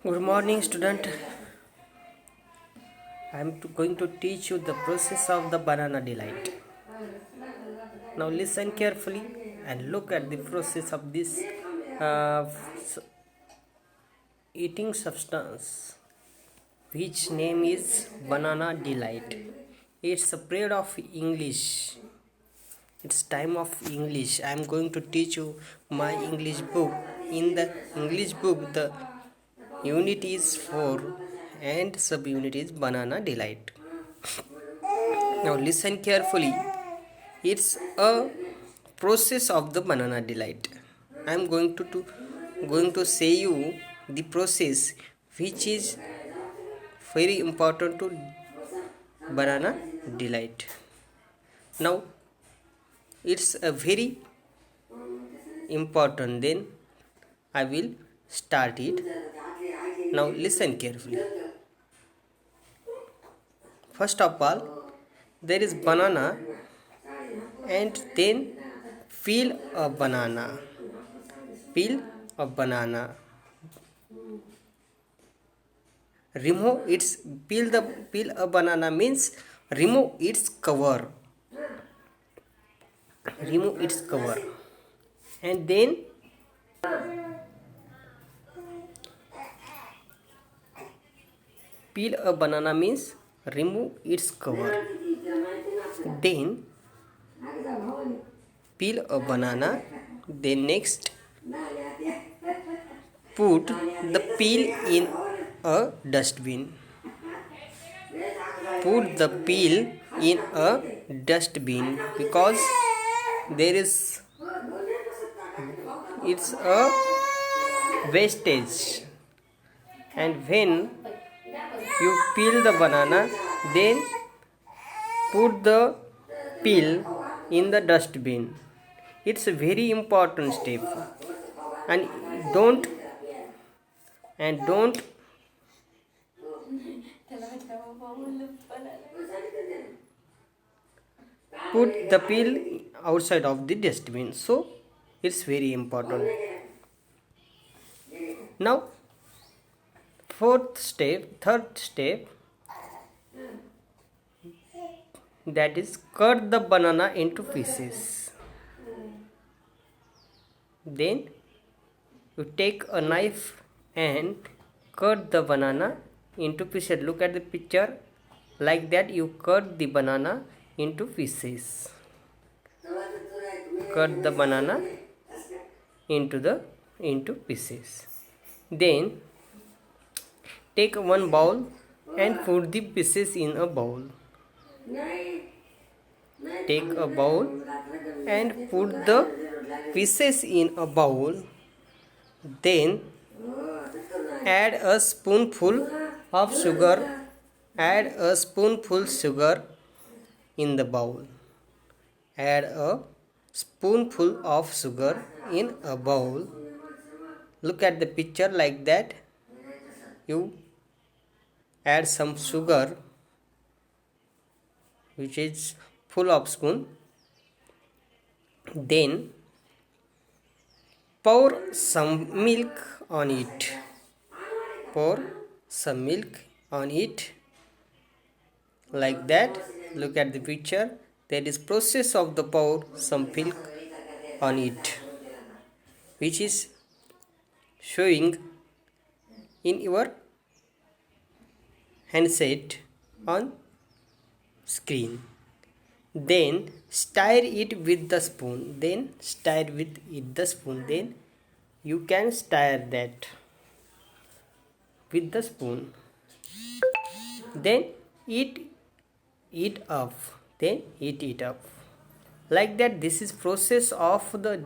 Good morning, student. I am going to teach you the process of the banana delight. Now listen carefully and look at the process of this uh, eating substance, which name is banana delight. It's a period of English. It's time of English. I am going to teach you my English book. In the English book, the unit is 4 and subunit is banana delight. Now listen carefully. It's a process of the banana delight. I am going to say you the process which is very important to banana delight. Now it's a very important. Then I will start it. Now listen carefully. First of all, there is banana and then peel a banana. Peel a banana. Remove its peel a banana means remove its cover. Remove its cover. And then peel a banana means remove its cover. Then peel a banana. Then next put the peel in a dustbin. Put the peel in a dustbin because there is it's a wastage. And when you peel the banana, then put the peel in the dustbin. It's a very important step. And don't put the peel outside of the dustbin. So it's very important. Now third step, that is cut the banana into pieces. Then you take a knife and cut the banana into pieces. Look at the picture. Like that you cut the banana into pieces. Cut the banana into pieces. Then take one bowl and put the pieces in a bowl. Take a bowl and put the pieces in a bowl. Then add a spoonful of sugar. Add a spoonful sugar in the bowl. Add a spoonful of sugar in a bowl. Look at the picture like that. You add some sugar which is full of spoon. Then pour some milk on it. Pour some milk on it like that. Look at the picture. That is process of the pour some milk on it, which is showing in your handset on screen. Then stir it with the spoon. Then you can stir that with the spoon. Then eat it up. Like that. This is process of the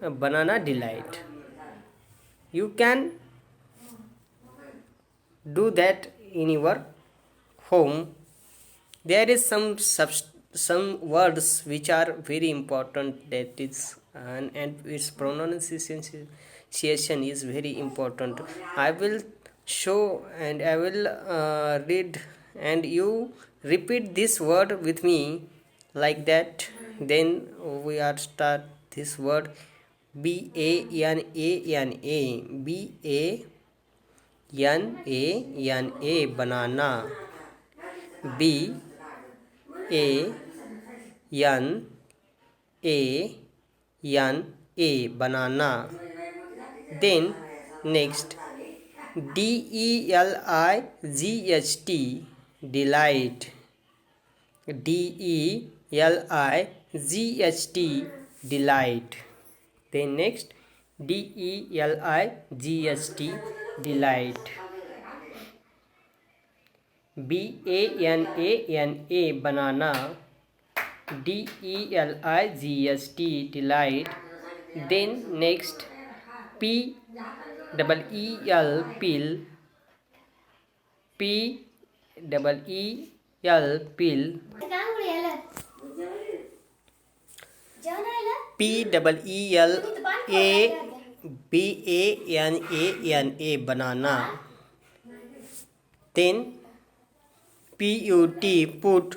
banana delight. You can do that in your home. There is some words which are very important, that is and its pronunciation is very important. I will show and I will read, and you repeat this word with me like that. Then we are start this word BANANA, BANANA, banana. BANANA, banana. Then next, DELIGHT, delight. DELIGHT, delight. Then next, DELIGHT, delight. BANANA, banana. DELIGHT, delight. Then next, PEEL, pill. PEEL, pill. PEELA, banana. Then PUT, put.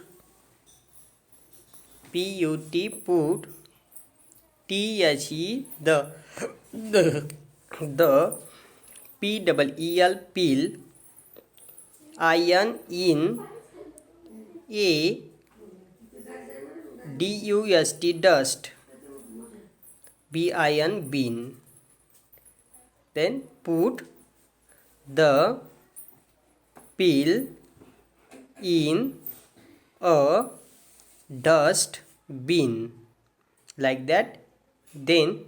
PUT, put. THE, the PEEL, pill. IN, in. A DUST, dust. BIN, bin. Then put the pill in a dust bin, like that. Then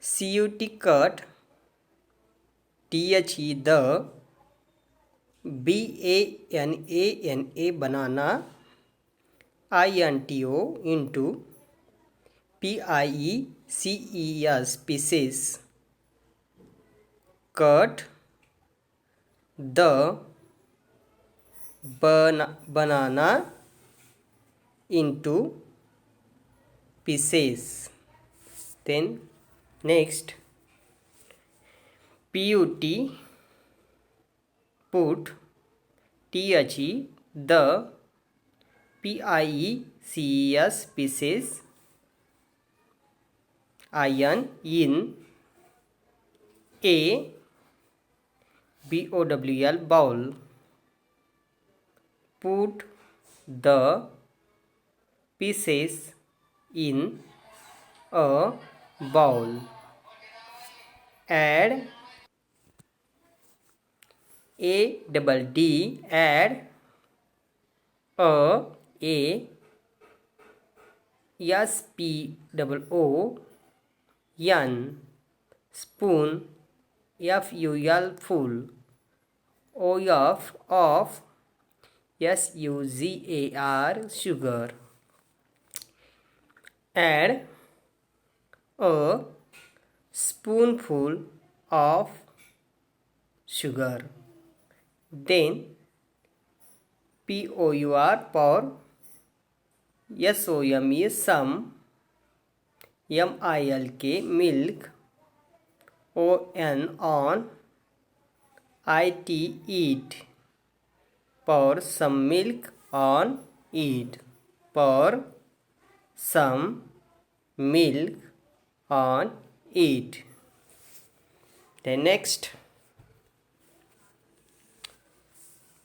CUT, cut. THE, the. BANANA, banana. INTO, into. PIECES, pieces. Cut the banana into pieces. Then next, PUT, put. THE, the. PIECES, pieces. IN, in. A BOWL, bowl. Put the pieces in a bowl. Add ADD, add SPOON, spoon. FUL, full. Of. SUGAR, sugar. Add a spoonful of sugar. Then POUR, pour. SOME, some. MILK, milk. ON, on. IT, eat. Pour some milk on it. Pour some milk on it. Then next,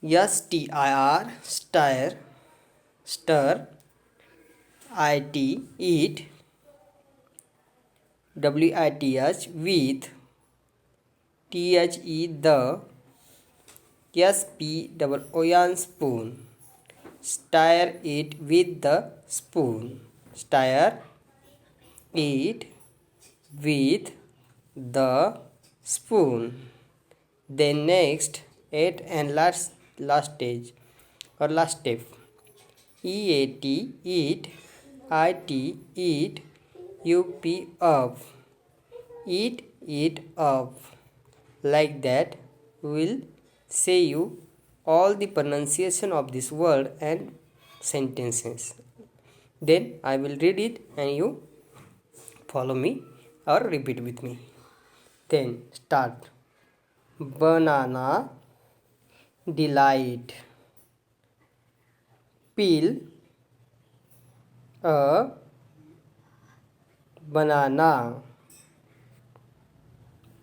STIR, stir. Stir. IT, eat. WITH, with. THE, the. SPOON, spoon. Stir it with the spoon. Stir it with the spoon. Then next, 8 and last stage or last step. EAT, eat. IT, eat. UP, up. Eat it up. Like that, we will say you all the pronunciation of this word and sentences. Then I will read it and you follow me or repeat with me. Then start. Banana, delight. Peel a banana.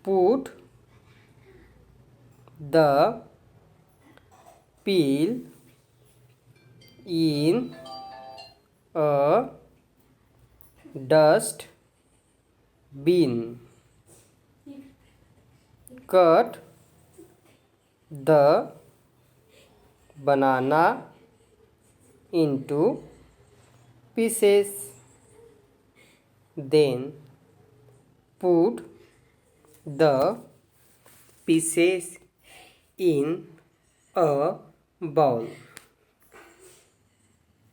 Put the peel in a dust bin. Cut the banana into pieces. Then put the pieces in a bowl.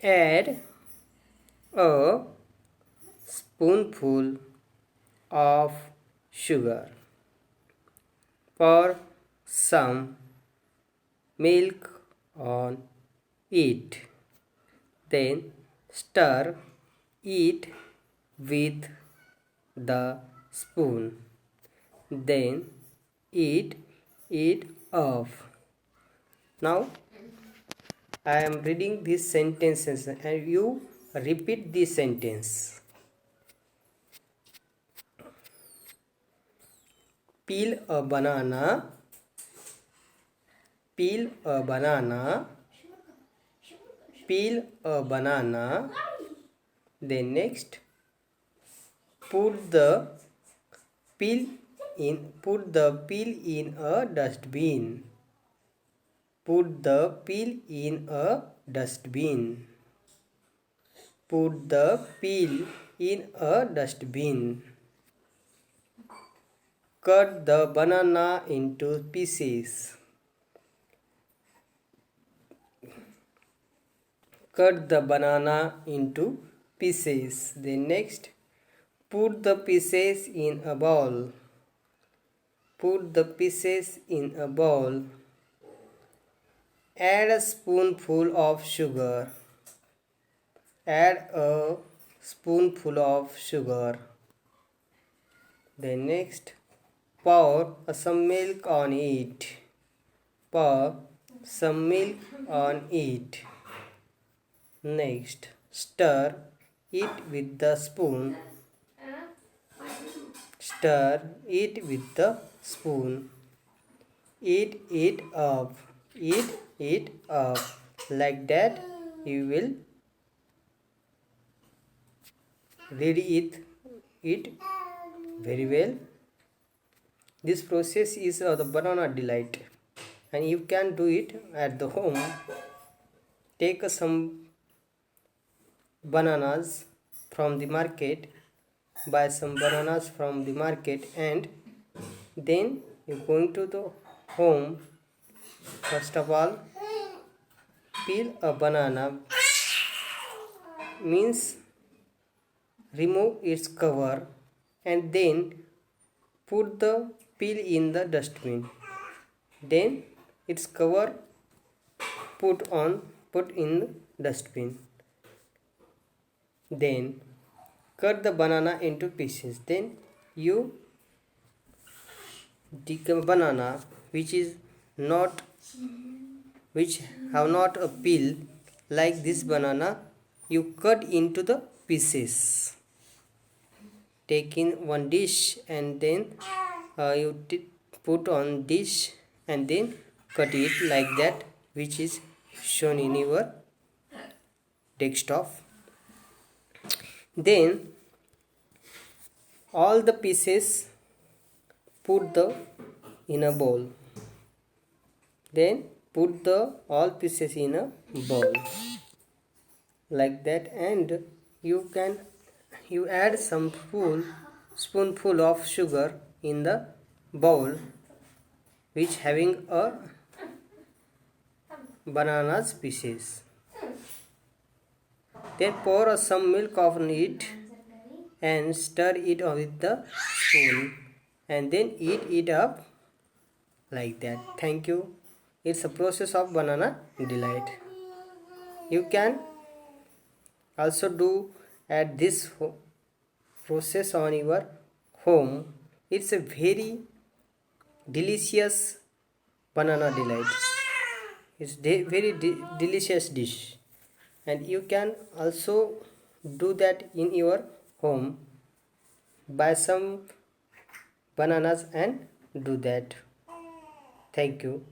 Add a spoonful of sugar. Pour some milk on it. Then stir it with the spoon. Then eat it off. Now I am reading these sentences and you repeat this sentence. Peel a banana. Peel a banana. Peel a banana. Then next, put the peel in a dustbin. Put the peel in a dustbin. Put the peel in a dustbin. Cut the banana into pieces. Cut the banana into pieces. Then next, put the pieces in a bowl. Put the pieces in a bowl. Add a spoonful of sugar. Add a spoonful of sugar. Then next, pour some milk on it. Pour some milk on it. Next, stir it with the spoon. Stir it with the spoon. Eat it up. Eat it up. Like that, you will read it very well. This process is the banana delight, and you can do it at the home. Take some bananas from the market, buy some bananas from the market, and then you're going to the home. First of all, peel a banana, means remove its cover, and then put the peel in the dustbin. Then its cover put in the dustbin. Then cut the banana into pieces. Then you take a banana which have not a peel, like this banana, you cut into the pieces. Take in one dish, and then you put on dish, and then cut it like that, which is shown in your desktop. Then all the pieces put in a bowl. Then put all pieces in a bowl like that, and you add some spoonful of sugar in the bowl which having a bananas pieces. Then pour some milk on it and stir it with the spoon, and then eat it up like that. Thank you. It's a process of banana delight. You can also do at this process on your home. It's a very delicious banana delight. It's very delicious dish, and you can also do that in your home. Buy some bananas and do that. Thank you.